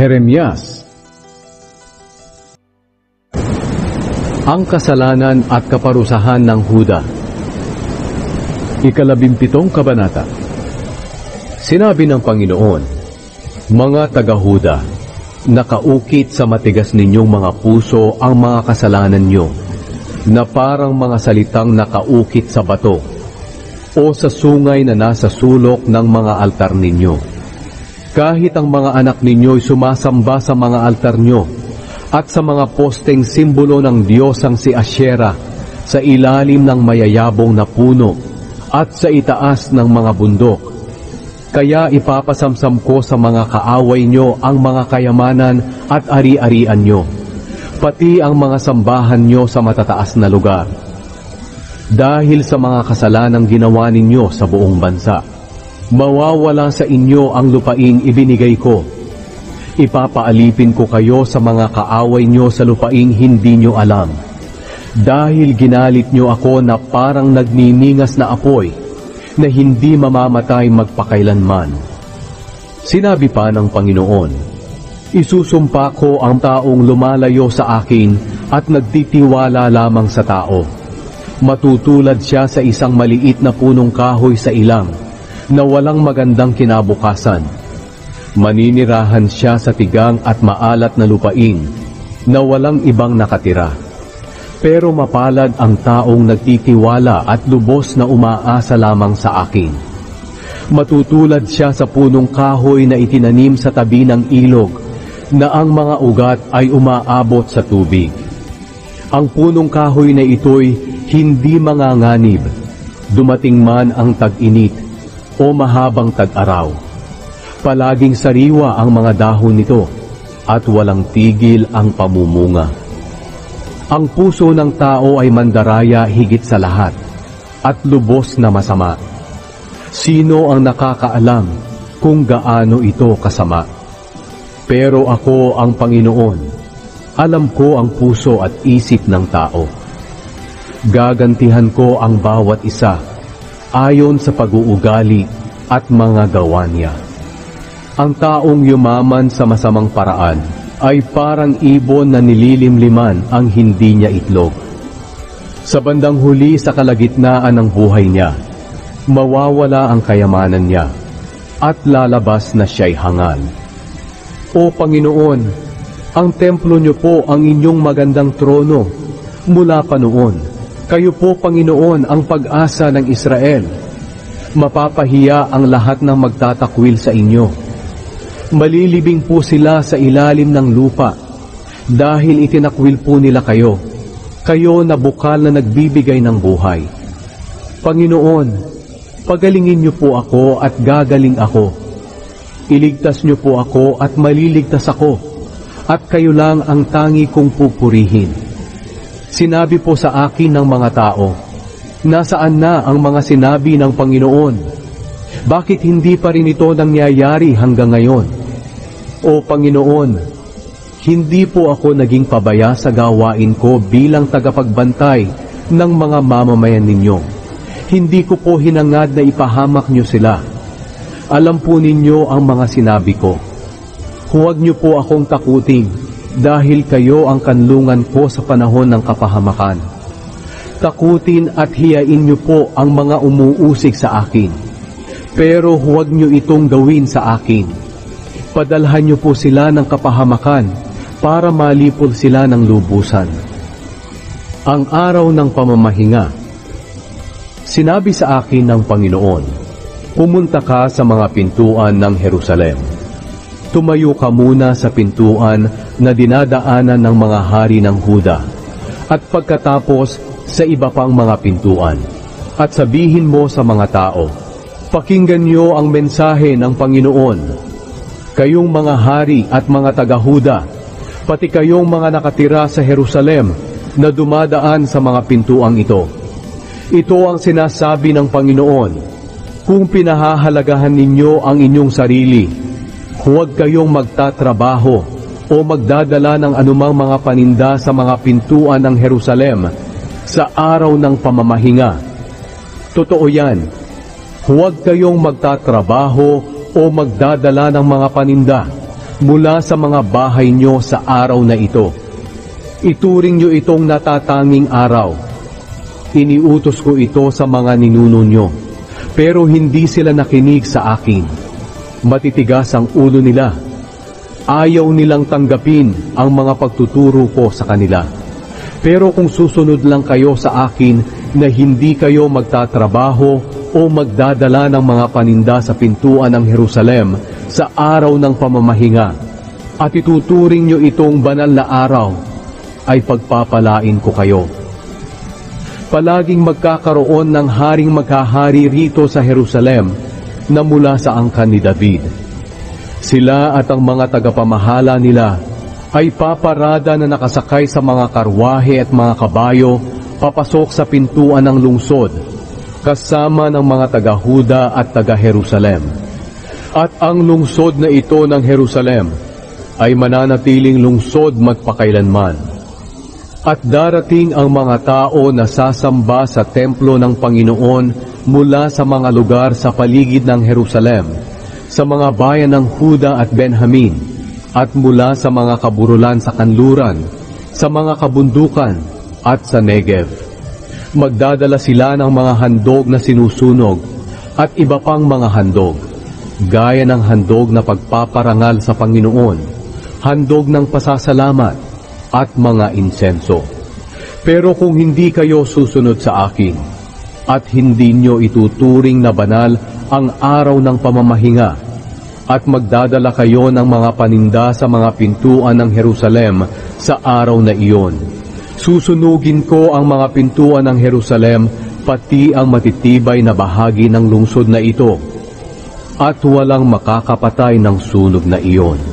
Jeremias. Ang kasalanan at kaparusahan ng Huda. 17 kabanata. Sinabi ng Panginoon, mga taga-Huda, nakaukit sa matigas ninyong mga puso ang mga kasalanan nyo, na parang mga salitang nakaukit sa bato, o sa sungay na nasa sulok ng mga altar ninyo. Kahit ang mga anak ninyo'y sumasamba sa mga altar nyo, at sa mga posteng simbolo ng Diyosang si Asyera, sa ilalim ng mayayabong na puno, at sa itaas ng mga bundok. Kaya ipapasamsam ko sa mga kaaway nyo ang mga kayamanan at ari-arian nyo, pati ang mga sambahan nyo sa matataas na lugar. Dahil sa mga kasalanang ginawa ninyo sa buong bansa, mawawala sa inyo ang lupaing ibinigay ko. Ipapaalipin ko kayo sa mga kaaway nyo sa lupaing hindi nyo alam. Dahil ginalit nyo ako na parang nagniningas na apoy, na hindi mamamatay magpakailanman. Sinabi pa ng Panginoon, isusumpa ko ang taong lumalayo sa akin at nagtitiwala lamang sa tao. Matutulad siya sa isang maliit na punong kahoy sa ilang, na walang magandang kinabukasan. Maninirahan siya sa tigang at maalat na lupain, na walang ibang nakatira. Pero mapalad ang taong nagtitiwala at lubos na umaasa lamang sa akin. Matutulad siya sa punong kahoy na itinanim sa tabi ng ilog, na ang mga ugat ay umaabot sa tubig. Ang punong kahoy na ito'y hindi manganganib, dumating man ang tag-init o mahabang tag-araw. Palaging sariwa ang mga dahon nito, at walang tigil ang pamumunga. Ang puso ng tao ay mandaraya higit sa lahat, at lubos na masama. Sino ang nakakaalam kung gaano ito kasama? Pero ako ang Panginoon, alam ko ang puso at isip ng tao. Gagantihan ko ang bawat isa, ayon sa pag-uugali at mga gawa niya. Ang taong yumaman sa masamang paraan ay parang ibon na nililimliman ang hindi niya itlog. Sa bandang huli sa kalagitnaan ng buhay niya, mawawala ang kayamanan niya at lalabas na siya'y hangal. O Panginoon, ang templo niyo po ang inyong magandang trono mula pa noon. Kayo po, Panginoon, ang pag-asa ng Israel. Mapapahiya ang lahat ng magtatakwil sa inyo. Malilibing po sila sa ilalim ng lupa, dahil itinakwil po nila kayo. Kayo na bukal na nagbibigay ng buhay. Panginoon, pagalingin niyo po ako at gagaling ako. Iligtas niyo po ako at maliligtas ako, at kayo lang ang tangi kong pupurihin. Sinabi po sa akin ng mga tao, nasaan na ang mga sinabi ng Panginoon? Bakit hindi pa rin ito nangyayari hanggang ngayon? O Panginoon, hindi po ako naging pabaya sa gawain ko bilang tagapagbantay ng mga mamamayan ninyo. Hindi ko po hinangad na ipahamak niyo sila. Alam po ninyo ang mga sinabi ko. Huwag niyo po akong takutin, dahil kayo ang kanlungan ko sa panahon ng kapahamakan. Takutin at hiyain niyo po ang mga umuusig sa akin, pero huwag niyo itong gawin sa akin. Padalhan niyo po sila ng kapahamakan para malipol sila ng lubusan. Ang araw ng pamamahinga. Sinabi sa akin ng Panginoon, pumunta ka sa mga pintuan ng Jerusalem. Tumayo ka muna sa pintuan na dinadaanan ng mga hari ng Huda, at pagkatapos sa iba pang mga pintuan, at sabihin mo sa mga tao, pakinggan niyo ang mensahe ng Panginoon. Kayong mga hari at mga taga-Huda, pati kayong mga nakatira sa Jerusalem na dumadaan sa mga pintuang ito. Ito ang sinasabi ng Panginoon, kung pinahahalagahan ninyo ang inyong sarili, huwag kayong magtatrabaho o magdadala ng anumang mga paninda sa mga pintuan ng Jerusalem sa araw ng pamamahinga. Totoo yan, huwag kayong magtatrabaho o magdadala ng mga paninda mula sa mga bahay nyo sa araw na ito. Ituring nyo itong natatanging araw. Iniutos ko ito sa mga ninuno nyo, pero hindi sila nakinig sa akin. Matitigas ang ulo nila. Ayaw nilang tanggapin ang mga pagtuturo ko sa kanila. Pero kung susunod lang kayo sa akin na hindi kayo magtatrabaho o magdadala ng mga paninda sa pintuan ng Jerusalem sa araw ng pamamahinga, at ituturing nyo itong banal na araw, ay pagpapalain ko kayo. Palaging magkakaroon ng haring maghahari rito sa Jerusalem na mula sa angkan ni David. Sila at ang mga tagapamahala nila ay paparada na nakasakay sa mga karwahe at mga kabayo papasok sa pintuan ng lungsod, kasama ng mga taga-Huda at taga-Jerusalem. At ang lungsod na ito ng Jerusalem ay mananatiling lungsod magpakailanman. At darating ang mga tao na sasamba sa templo ng Panginoon mula sa mga lugar sa paligid ng Jerusalem, sa mga bayan ng Huda at Benjamin, at mula sa mga kaburulan sa kanluran, sa mga kabundukan, at sa Negev. Magdadala sila ng mga handog na sinusunog at iba pang mga handog, gaya ng handog na pagpaparangal sa Panginoon, handog ng pasasalamat, at mga insenso. Pero kung hindi kayo susunod sa akin, at hindi nyo ituturing na banal ang araw ng pamamahinga, at magdadala kayo ng mga paninda sa mga pintuan ng Jerusalem sa araw na iyon, susunugin ko ang mga pintuan ng Jerusalem, pati ang matitibay na bahagi ng lungsod na ito, at walang makakapatay ng sunog na iyon.